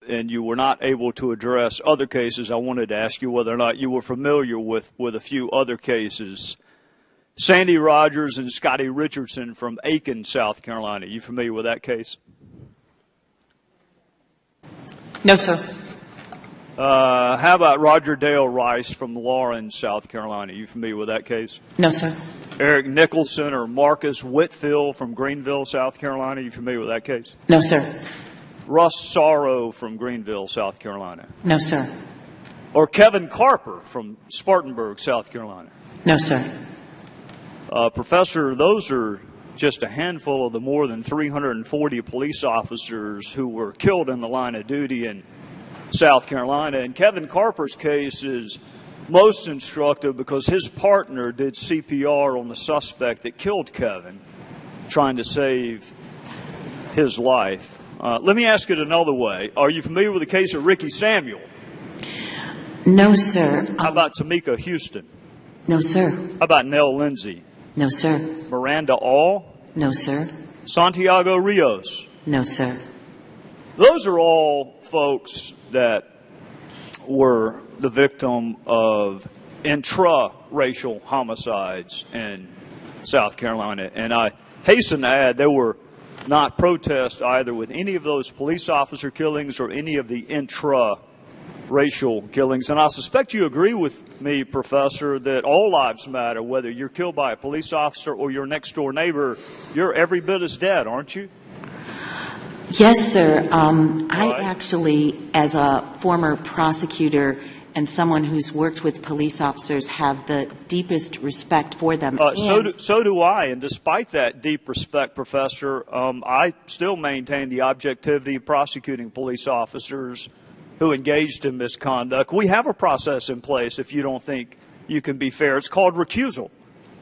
and you were not able to address other cases, I wanted to ask you whether or not you were familiar with a few other cases. Sandy Rogers and Scotty Richardson from Aiken, South Carolina. You familiar with that case? No, sir. How about Roger Dale Rice from Lauren, South Carolina? You familiar with that case? No, sir. Eric Nicholson or Marcus Whitfield from Greenville, South Carolina? You familiar with that case? No, sir. Russ Sorrow from Greenville, South Carolina? No, sir. Or Kevin Carper from Spartanburg, South Carolina? No, sir. Professor, those are just a handful of the more than 340 police officers who were killed in the line of duty in South Carolina. And Kevin Carper's case is most instructive because his partner did CPR on the suspect that killed Kevin, trying to save his life. Let me ask it another way. Are you familiar with the case of Ricky Samuel? No, sir. How about Tamika Houston? No, sir. How about Nell Lindsay? No, sir. Miranda All? No, sir. Santiago Rios? No, sir. Those are all folks that were the victim of intra-racial homicides in South Carolina. And I hasten to add there were not protests either with any of those police officer killings or any of the intra-racial killings. And I suspect you agree with me, Professor, that all lives matter. Whether you're killed by a police officer or your next-door neighbor, you're every bit as dead, aren't you? Yes, sir. Right. I actually, as a former prosecutor and someone who's worked with police officers, have the deepest respect for them. So do I. And despite that deep respect, Professor, I still maintain the objectivity of prosecuting police officers who engaged in misconduct. We have a process in place if you don't think you can be fair. It's called recusal,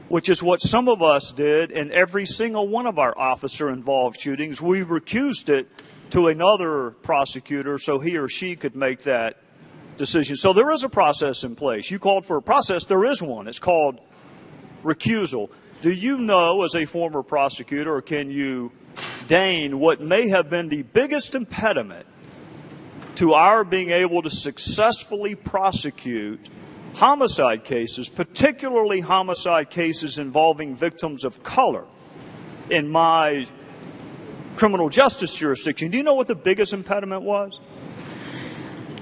which is what some of us did in every single one of our officer-involved shootings. We recused it to another prosecutor so he or she could make that decision. So there is a process in place. You called for a process. There is one. It's called recusal. Do you know, as a former prosecutor, or can you deign what may have been the biggest impediment to our being able to successfully prosecute homicide cases, particularly homicide cases involving victims of color, in my criminal justice jurisdiction? Do you know what the biggest impediment was?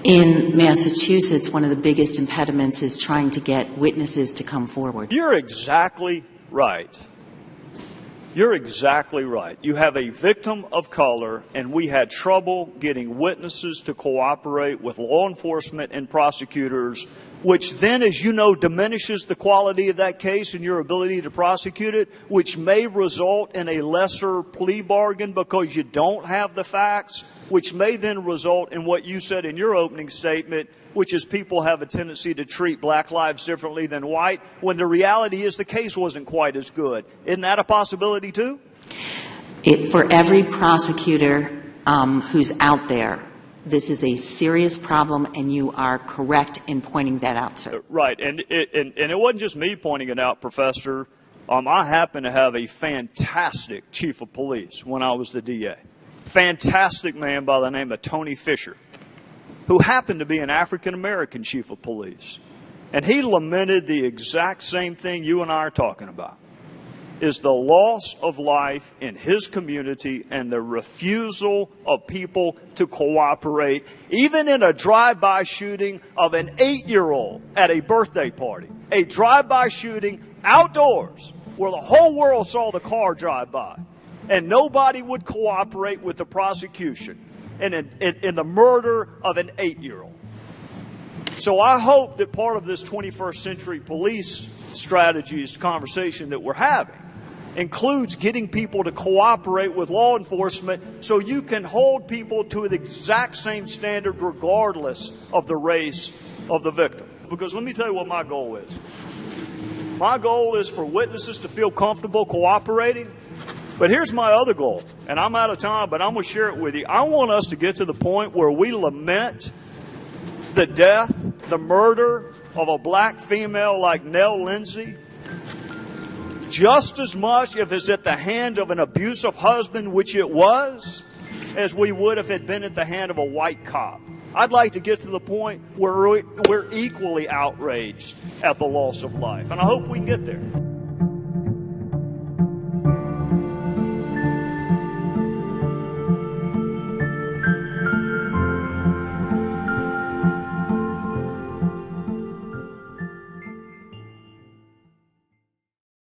In Massachusetts, one of the biggest impediments is trying to get witnesses to come forward. You're exactly right. You're exactly right. You have a victim of color, and we had trouble getting witnesses to cooperate with law enforcement and prosecutors, which then, as you know, diminishes the quality of that case and your ability to prosecute it, which may result in a lesser plea bargain because you don't have the facts, which may then result in what you said in your opening statement, which is people have a tendency to treat black lives differently than white, when the reality is the case wasn't quite as good. Isn't that a possibility too? For every prosecutor who's out there, this is a serious problem, and you are correct in pointing that out, sir. Right, and it wasn't just me pointing it out, Professor. I happen to have a fantastic chief of police when I was the DA. Fantastic man by the name of Tony Fisher, who happened to be an African-American chief of police. And he lamented the exact same thing you and I are talking about, is the loss of life in his community and the refusal of people to cooperate, even in a drive-by shooting of an 8-year-old at a birthday party. A drive-by shooting outdoors where the whole world saw the car drive by. And nobody would cooperate with the prosecution in the murder of an 8-year-old. So I hope that part of this 21st century police strategies conversation that we're having includes getting people to cooperate with law enforcement so you can hold people to the exact same standard regardless of the race of the victim. Because let me tell you what my goal is. My goal is for witnesses to feel comfortable cooperating. But here's my other goal, and I'm out of time, but I'm going to share it with you. I want us to get to the point where we lament the death, the murder of a black female like Nell Lindsay just as much if it's at the hand of an abusive husband, which it was, as we would if it had been at the hand of a white cop. I'd like to get to the point where we're equally outraged at the loss of life, and I hope we can get there.